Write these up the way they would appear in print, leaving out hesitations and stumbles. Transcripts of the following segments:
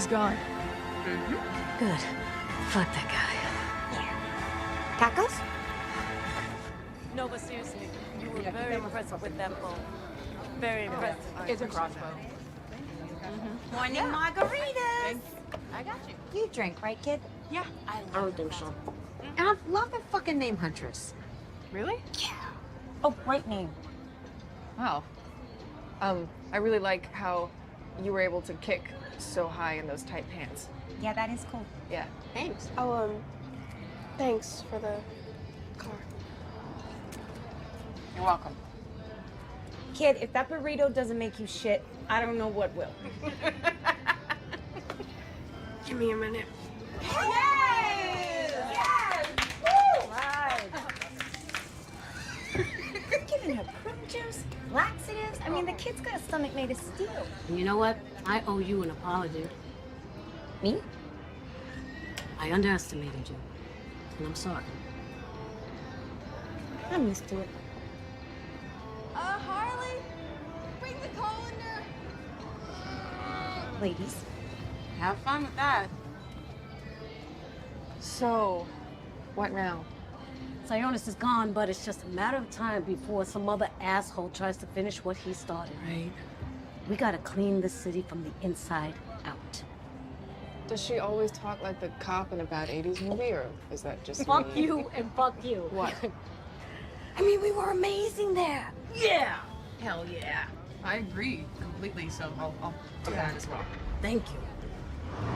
He's gone. Good. Fuck that guy. Tacos? No, but seriously, you were very impressive with that bow. Very impressive. It's a crossbow. Morning margaritas. I got you. You drink, right, kid? Yeah. I don't think so. And I love that fucking name, Huntress. Really? Yeah. Oh, great name. Wow. I really like how you were able to kick so high in those tight pants. Yeah, that is cool. Yeah. Thanks. Oh, thanks for the car. You're welcome. Kid, if that burrito doesn't make you shit, I don't know what will. Give me a minute. Yes! Yes! Woo! Right. Giving her prune juice, laxatives. I mean, the kid's got a stomach made of steel. And you know what? I owe you an apology. Me? I underestimated you. And I'm sorry. I'm used to it. Harley, bring the colander. Ladies. Have fun with that. So, what now? Sionis is gone, but it's just a matter of time before some other asshole tries to finish what he started. Right. We gotta clean the city from the inside out. Does she always talk like the cop in a bad 80s movie, or is that just Fuck me? you and fuck you. What? I mean, we were amazing there. Yeah! Hell yeah. I agree completely, so I'll do that as well. Thank you.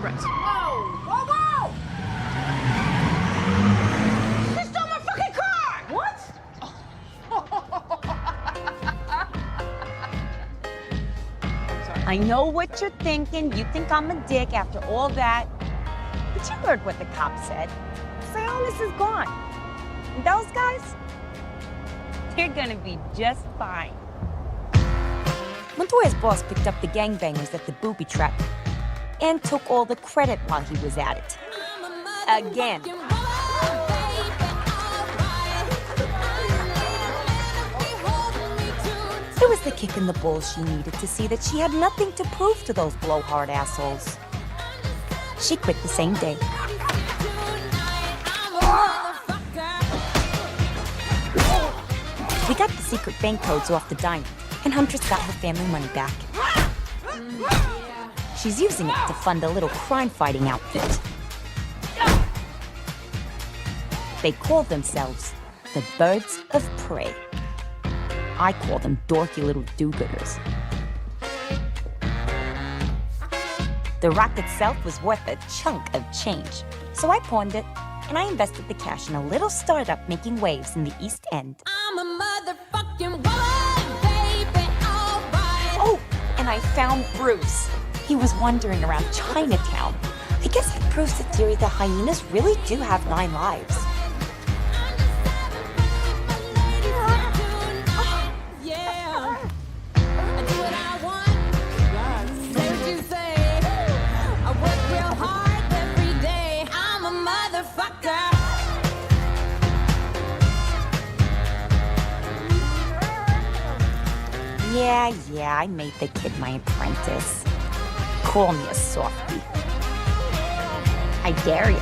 Right. Whoa! Whoa, whoa! She stole my fucking car! What? Sorry. I know what you're thinking. You think I'm a dick after all that. But you heard what the cop said. Sionis is gone. And those guys, they're gonna be just fine. Montoya's boss picked up the gangbangers at the booby trap and took all the credit while he was at it. Again. It was the kick in the balls she needed to see that she had nothing to prove to those blowhard assholes. She quit the same day. We got the secret bank codes off the dime, and Huntress got her family money back. She's using it to fund a little crime-fighting outfit. They call themselves the Birds of Prey. I call them dorky little do-gooders. The rock itself was worth a chunk of change, so I pawned it, and I invested the cash in a little startup making waves in the East End. I'm a motherfucking woman, baby, alright. Oh, and I found Bruce. He was wandering around Chinatown. I guess that proves the theory that hyenas really do have 9 lives. Yeah. I do what I want. Say what you say. I work real hard every day. I'm a motherfucker. Yeah, I made the kid my apprentice. Call me a softie. I dare ya.